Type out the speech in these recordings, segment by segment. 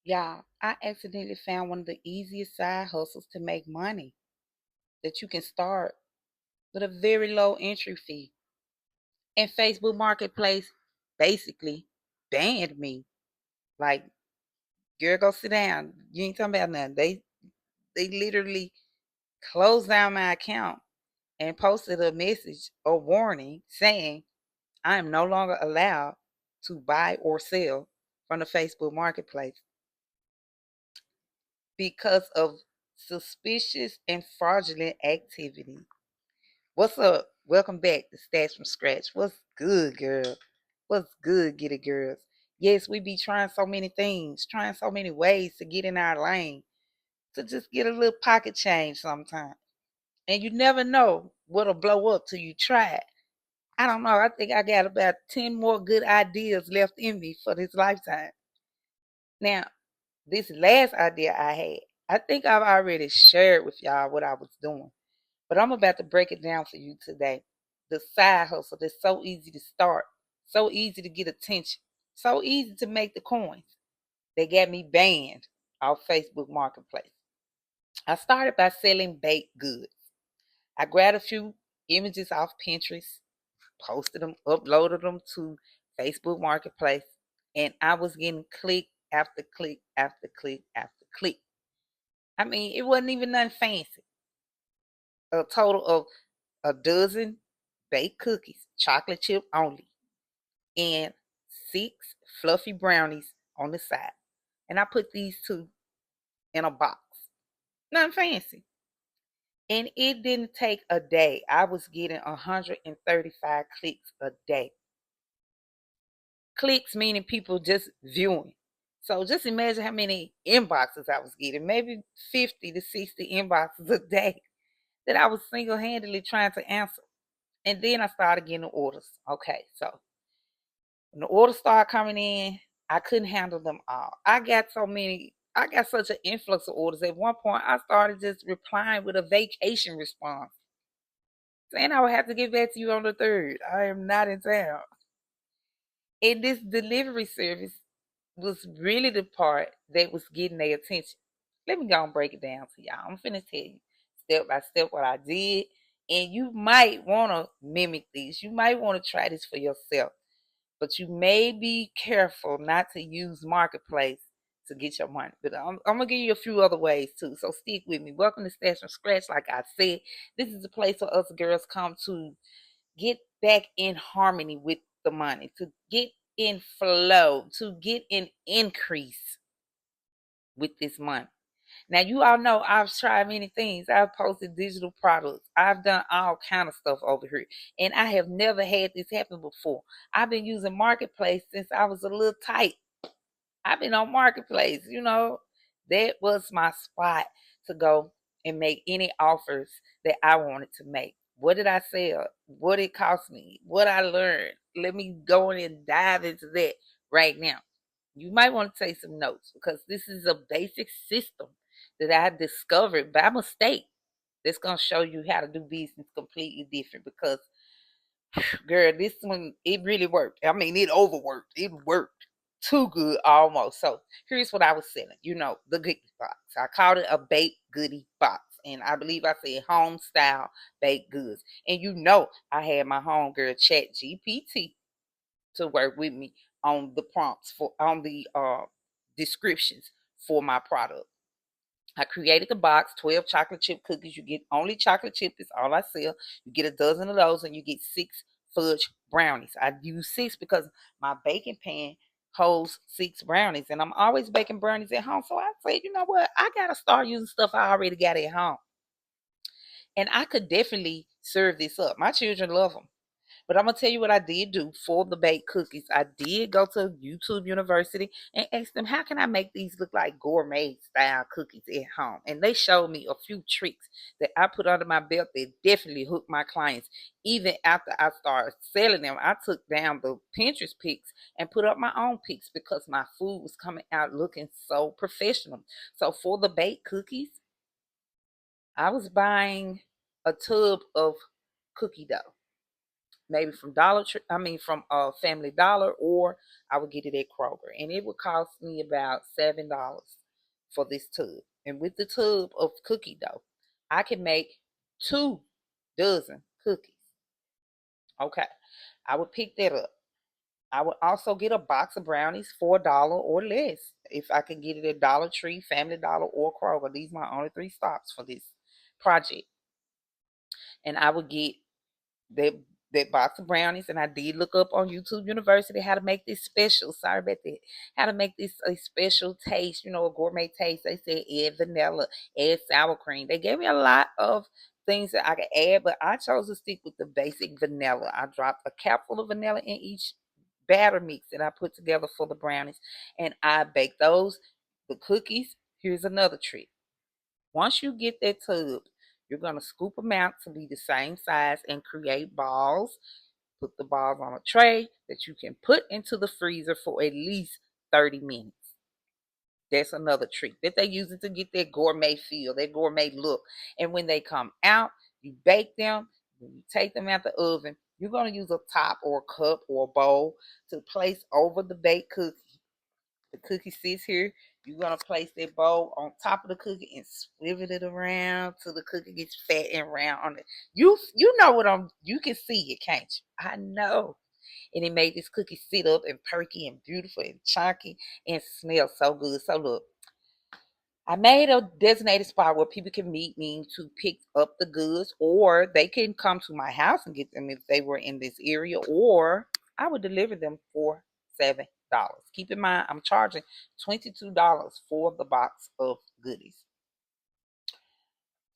Y'all, I accidentally found one of the easiest side hustles to make money that you can start with a very low entry fee. And Facebook Marketplace basically banned me. Like, girl, go sit down. You ain't talking about nothing. They literally closed down my account and posted a message, a warning saying I am no longer allowed to buy or sell from the Facebook Marketplace because of suspicious and fraudulent activity. What's up? Welcome back to Stats from Scratch. What's good, girl? What's good, get it, girls? Yes, we be trying so many things, trying so many ways to get in our lane, to just get a little pocket change sometimes. And you never know what'll blow up till you try it. I don't know. I think I got about 10 more good ideas left in me for this lifetime. Now, this last idea I had, I think I've already shared with y'all what I was doing. But I'm about to break it down for you today. The side hustle that's so easy to start, so easy to get attention, so easy to make the coins. They got me banned off Facebook Marketplace. I started by selling baked goods. I grabbed a few images off Pinterest, posted them, uploaded them to Facebook Marketplace, and I was getting click after click after click after click. I mean, it wasn't even nothing fancy. A total of a dozen baked cookies, chocolate chip only, and 6 fluffy brownies on the side. And I put these two in a box. Nothing fancy. And it didn't take a day. I was getting 135 clicks a day. Clicks meaning people just viewing. So just imagine how many inboxes I was getting. Maybe 50 to 60 inboxes a day that I was single handedly trying to answer. And then I started getting orders. Okay, so when the orders started coming in, I couldn't handle them all. I got such an influx of orders. At one point, I started just replying with a vacation response, saying I would have to get back to you on the 3rd. I am not in town. And this delivery service was really the part that was getting their attention. Let me go and break it down to y'all. I'm finna tell you step by step what I did. And you might want to mimic this. You might want to try this for yourself. But you may be careful not to use Marketplace to get your money. But I'm going to give you a few other ways too. So stick with me. Welcome to Stats from Scratch. Like I said, this is a place where us girls come to get back in harmony with the money, to get in flow, to get an increase with this money. Now you all know I've tried many things. I've posted digital products. I've done all kind of stuff over here. And I have never had this happen before. I've been using Marketplace since I was a little tight. I've been on Marketplace, That was my spot to go and make any offers that I wanted to make. What did I sell? What it cost me? What I learned? Let me go in and dive into that right now. You might want to take some notes because this is a basic system that I discovered by mistake that's going to show you how to do business completely different because, girl, this one, it really worked. I mean, it overworked. It worked too good almost. So here's what I was selling, the goodie box. I called it a baked goodie box. And I believe I said home style baked goods. And I had my homegirl Chat GPT to work with me on the prompts on the descriptions for my product. I created the box, 12 chocolate chip cookies. You get only chocolate chip, is all I sell. You get a dozen of those and you get 6 fudge brownies. I use 6 because my baking pan holds 6 brownies and I'm always baking brownies at home. So I said, you know what? I got to start using stuff I already got at home. And I could definitely serve this up. My children love them. But I'm gonna tell you what I did do for the baked cookies. I did go to YouTube University and ask them how can I make these look like gourmet style cookies at home. And they showed me a few tricks that I put under my belt that definitely hooked my clients. Even after I started selling them, I took down the Pinterest pics and put up my own pics because my food was coming out looking so professional. So for the baked cookies, I was buying a tub of cookie dough. maybe from Dollar Tree, I mean from Family Dollar, or I would get it at Kroger. And it would cost me about $7 for this tub. And with the tub of cookie dough, I can make 2 dozen cookies. Okay. I would pick that up. I would also get a box of brownies for $1 or less. If I can get it at Dollar Tree, Family Dollar, or Kroger. These are my only 3 stops for this project. And I would get that box of brownies, and I did look up on YouTube University how to make this special. Sorry about that. How to make this a special taste, a gourmet taste. They said add vanilla, add sour cream. They gave me a lot of things that I could add, but I chose to stick with the basic vanilla. I dropped a capful of vanilla in each batter mix that I put together for the brownies, and I baked those. The cookies, here's another trick. Once you get that tub, you're going to scoop them out to be the same size and create balls. Put the balls on a tray that you can put into the freezer for at least 30 minutes. That's another trick that they use it to get that gourmet feel, that gourmet look. And when they come out, you bake them. When you take them out the oven, you're going to use a top or a cup or a bowl to place over the baked cookie. The cookie sits here. You're gonna place that bowl on top of the cookie and swivel it around till the cookie gets fat and round on it. You know what you can see it, can't you? I know. And it made this cookie sit up and perky and beautiful and chunky and smell so good. So look, I made a designated spot where people can meet me to pick up the goods, or they can come to my house and get them if they were in this area, or I would deliver them for $7. Keep in mind, I'm charging $22 for the box of goodies.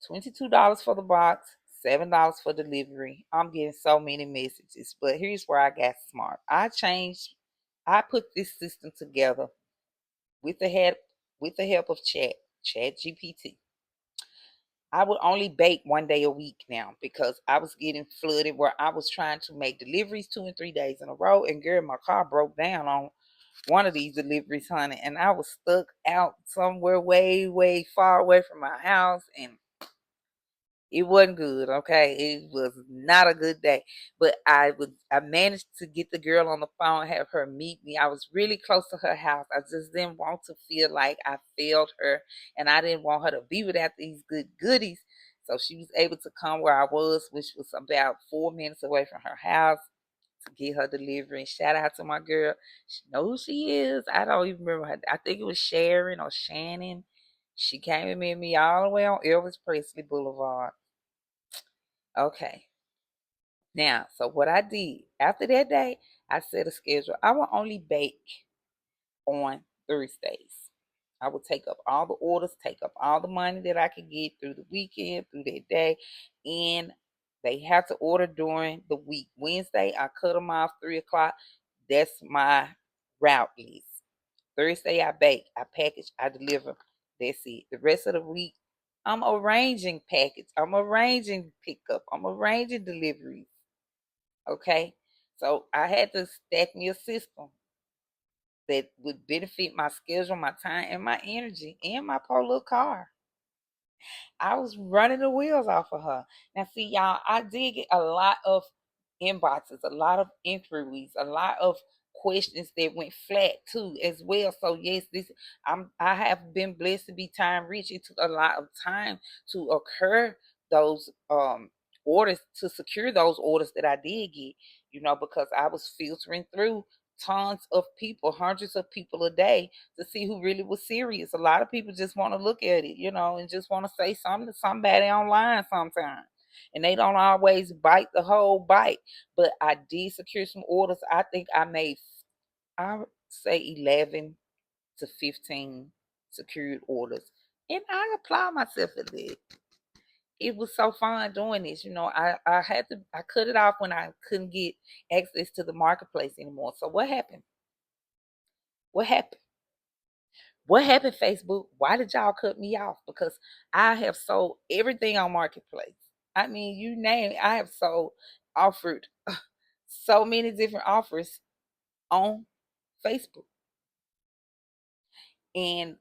$22 for the box, $7 for delivery. I'm getting so many messages, but here's where I got smart. I put this system together with the help of Chat GPT. I would only bake 1 day a week now because I was getting flooded where I was trying to make deliveries 2 and 3 days in a row. And girl, my car broke down on one of these deliveries, honey. And I was stuck out somewhere way, way far away from my house. And it wasn't good, okay? It was not a good day. But I managed to get the girl on the phone, have her meet me. I was really close to her house. I just didn't want to feel like I failed her, and I didn't want her to be without these good goodies. So she was able to come where I was, which was about 4 minutes away from her house, to get her delivery. And shout out to my girl. She knows who she is. I don't even remember her. I think it was Sharon or Shannon. She came and met me all the way on Elvis Presley Boulevard. Okay. Now, so what I did after that day, I set a schedule. I will only bake on Thursdays. I will take up all the orders, take up all the money that I can get through the weekend, through that day, and they have to order during the week. Wednesday, I cut them off 3 o'clock. That's my route list. Thursday, I bake, I package, I deliver. That's it. The rest of the week, I'm arranging package. I'm arranging pickup. I'm arranging deliveries. Okay. So I had to stack me a system that would benefit my schedule, my time, and my energy, and my poor little car. I was running the wheels off of her. Now, see, y'all, I did get a lot of inboxes, a lot of inquiries, a lot of questions that went flat too, as well. So yes, I have been blessed to be time rich. It took a lot of time to occur those orders, to secure those orders that I did get, because I was filtering through tons of people, hundreds of people a day, to see who really was serious. A lot of people just want to look at it, and just want to say something to somebody online sometimes. And they don't always bite the whole bite. But I did secure some orders. I think I made, I would say 11 to 15 secured orders. And I applaud myself for that. It was so fun doing this. I cut it off when I couldn't get access to the marketplace anymore. So what happened? What happened? What happened, Facebook? Why did y'all cut me off? Because I have sold everything on Marketplace. I mean, you name it, I have sold, offered so many different offers on Facebook. And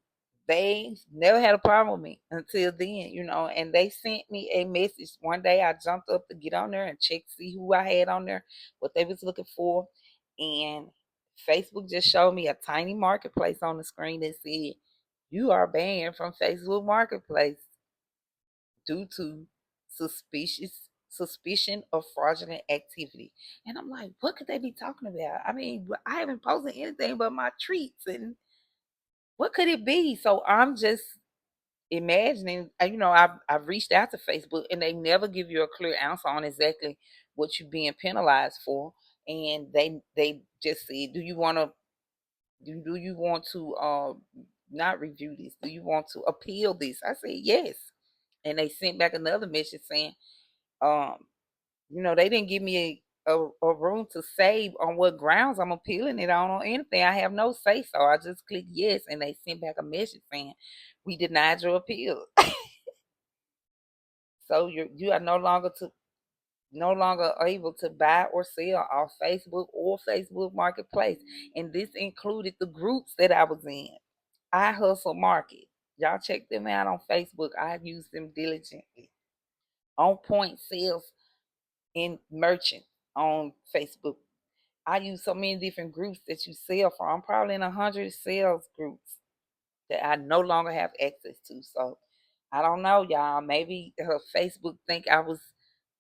they never had a problem with me until then, and they sent me a message one day. I jumped up to get on there and check to see who I had on there, what they was looking for, and Facebook just showed me a tiny marketplace on the screen that said, "You are banned from Facebook Marketplace due to suspicion of fraudulent activity." And I'm like, what could they be talking about? I mean, I haven't posted anything but my treats, and what could it be? So I'm just imagining, I've reached out to Facebook and they never give you a clear answer on exactly what you're being penalized for. And they just say, do you want to not review this? Do you want to appeal this? I said yes. And they sent back another message saying, um, they didn't give me a room to save on what grounds I'm appealing it on or anything. I have no say so. I just clicked yes, and they sent back a message saying, "We denied your appeal." So you are no longer able to buy or sell off Facebook or Facebook Marketplace. And this included the groups that I was in. I Hustle Market. Y'all check them out on Facebook. I use them diligently. On Point Sales and Merchant on Facebook. I use so many different groups that you sell from. I'm probably in 100 sales groups that I no longer have access to. So I don't know, y'all. Maybe her Facebook think I was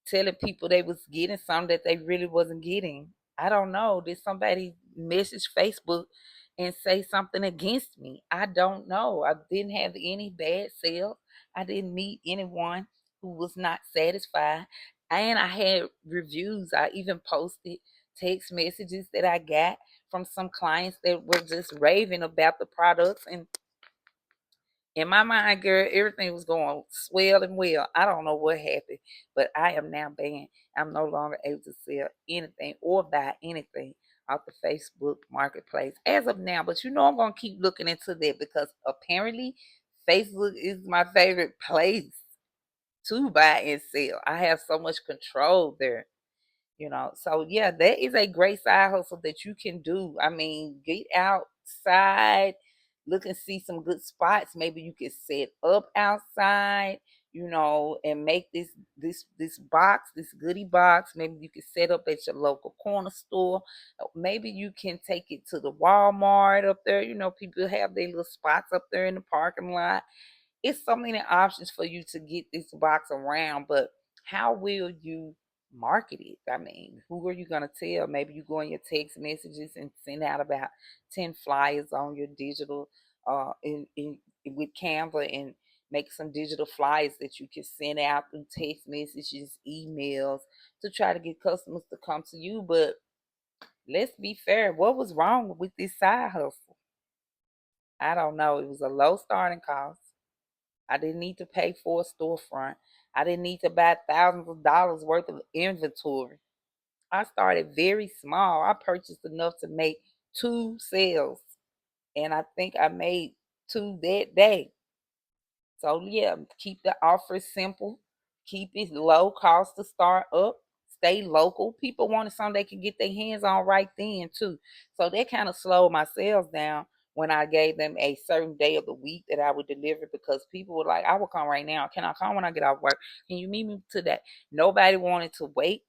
telling people they was getting something that they really wasn't getting. I don't know. Did somebody message Facebook and say something against me? I don't know. I didn't have any bad sales. I didn't meet anyone who was not satisfied. And I had reviews. I even posted text messages that I got from some clients that were just raving about the products. And in my mind, girl, everything was going swell and well. I don't know what happened, but I am now banned. I'm no longer able to sell anything or buy anything off the Facebook Marketplace as of now. But I'm going to keep looking into that because apparently Facebook is my favorite place to buy and sell. I have so much control there. So yeah, that is a great side hustle that you can do. I mean, get outside, look and see some good spots. Maybe you can set up outside, and make this box, this goodie box. Maybe you can set up at your local corner store. Maybe you can take it to the Walmart up there. People have their little spots up there in the parking lot. It's so many options for you to get this box around, but how will you market it? I mean, who are you going to tell? Maybe you go in your text messages and send out about 10 flyers on your digital with Canva, and make some digital flyers that you can send out through text messages, emails, to try to get customers to come to you. But let's be fair, what was wrong with this side hustle? I don't know. It was a low starting cost. I didn't need to pay for a storefront. I didn't need to buy thousands of dollars worth of inventory. I started very small. I purchased enough to make two sales, and I think I made two that day. So yeah, keep the offer simple, keep it low cost to start up, stay local. People wanted something they could get their hands on right then too. So that kind of slowed my sales down when I gave them a certain day of the week that I would deliver, because people were like, "I will come right now. Can I come when I get off work? Can you meet me today?" Nobody wanted to wait.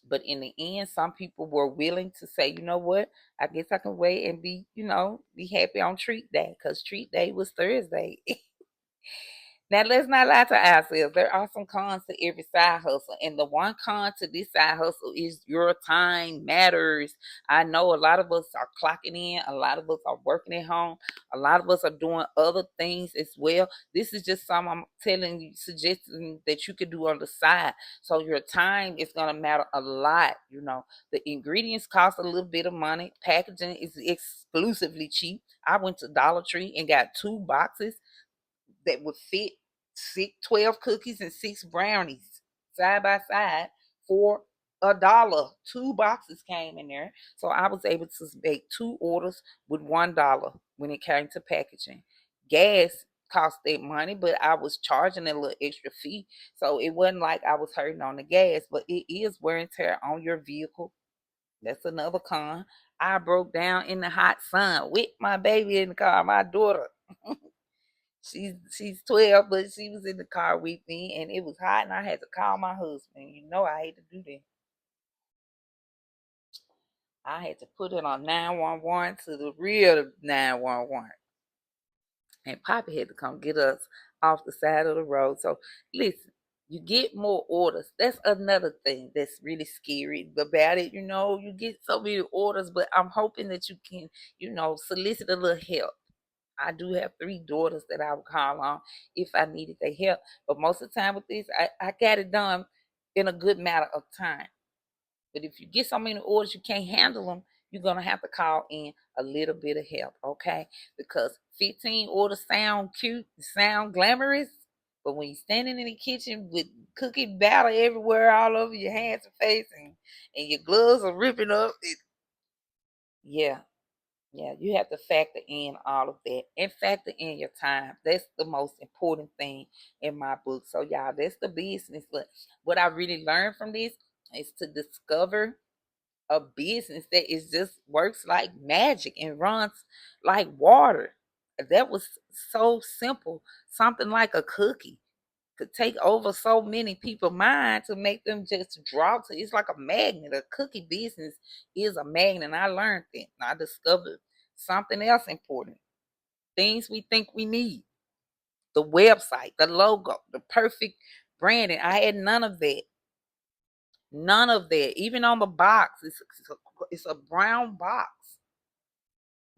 But in the end, some people were willing to say, "You know what? I guess I can wait and be happy on treat day," because treat day was Thursday. Now, let's not lie to ourselves. There are some cons to every side hustle. And the one con to this side hustle is your time matters. I know a lot of us are clocking in. A lot of us are working at home. A lot of us are doing other things as well. This is just something I'm telling you, suggesting that you could do on the side. So your time is going to matter a lot. The ingredients cost a little bit of money. Packaging is exclusively cheap. I went to Dollar Tree and got 2 boxes that would fit 12 cookies and 6 brownies side by side for $1. 2 boxes came in there. So I was able to make 2 orders with $1 when it came to packaging. Gas cost that money, but I was charging a little extra fee. So it wasn't like I was hurting on the gas, but it is wear and tear on your vehicle. That's another con. I broke down in the hot sun with my baby in the car, my daughter. She's 12, but she was in the car with me, and it was hot, and I had to call my husband. You know I hate to do that. I had to put it on 911 to the real 911. And Poppy had to come get us off the side of the road. So listen, you get more orders. That's another thing that's really scary about it. You get so many orders, but I'm hoping that you can, solicit a little help. I do have 3 daughters that I would call on if I needed their help. But most of the time with this, I got it done in a good matter of time. But if you get so many orders you can't handle them, you're gonna have to call in a little bit of help, okay? Because 15 orders sound cute, sound glamorous, but when you're standing in the kitchen with cookie batter everywhere, all over your hands and face, and your gloves are ripping up, yeah, yeah, you have to factor in all of that and factor in your time. That's the most important thing in my book. So, y'all, that's the business. But what I really learned from this is to discover a business that is just works like magic and runs like water. That was so simple. Something like a cookie could take over so many people's mind to make them just draw to. It's like a magnet. A cookie business is a magnet. And I learned that. I discovered something else important. Things we think we need. The website, the logo, the perfect branding. I had none of that. None of that. Even on the box, it's a brown box.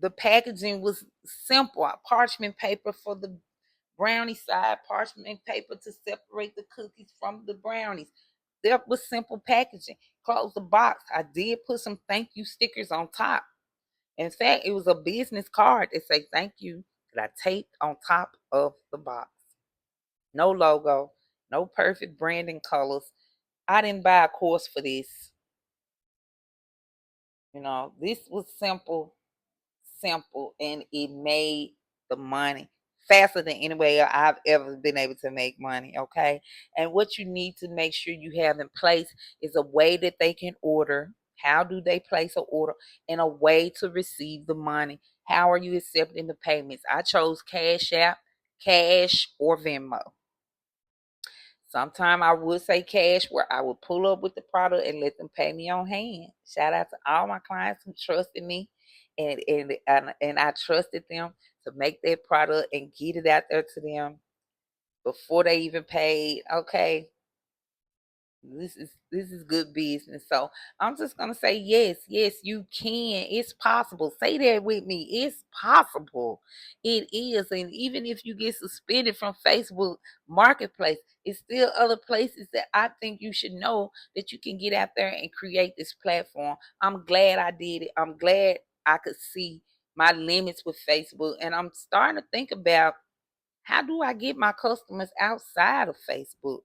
The packaging was simple. Parchment paper for the brownie side, parchment paper to separate the cookies from the brownies. That was simple packaging. Close the box. I did put some thank you stickers on top. In fact, it was a business card that say thank you that I taped on top of the box. No logo, no perfect branding colors. I didn't buy a course for this. This was simple, and it made the money faster than any way I've ever been able to make money. Okay. And what you need to make sure you have in place is a way that they can order. How do they place an order? And a way to receive the money. How are you accepting the payments? I chose Cash App, Cash, or Venmo. Sometime I would say cash, where I would pull up with the product and let them pay me on hand. Shout out to all my clients who trusted me, and I trusted them to make that product and get it out there to them before they even paid. Okay, this is good business. So I'm just gonna say yes, you can. It's possible. Say that with me. It's possible. It is. And even if you get suspended from Facebook Marketplace, it's still other places that I think you should know that you can get out there and create this platform. I'm glad I did it. I'm glad I could see my limits with Facebook. And I'm starting to think about, how do I get my customers outside of Facebook?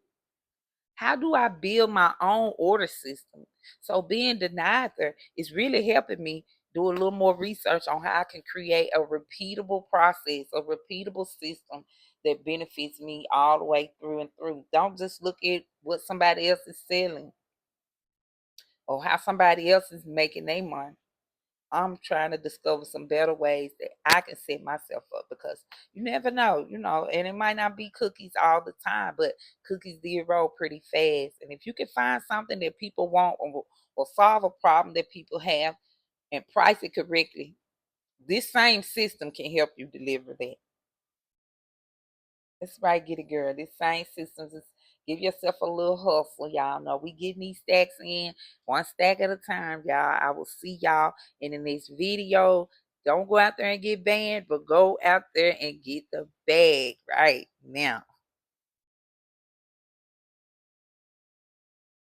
How do I build my own order system? So being denied there is really helping me do a little more research on how I can create a repeatable process, a repeatable system that benefits me all the way through and through. Don't just look at what somebody else is selling or how somebody else is making their money. I'm trying to discover some better ways that I can set myself up, because you never know, and it might not be cookies all the time, but cookies do roll pretty fast. And if you can find something that people want, or solve a problem that people have and price it correctly, this same system can help you deliver that. That's right, get it, girl. This same systems is, give yourself a little hustle, y'all. Know we getting these stacks in one stack at a time, y'all. I will see y'all in the next video. Don't go out there and get banned, but go out there and get the bag right now.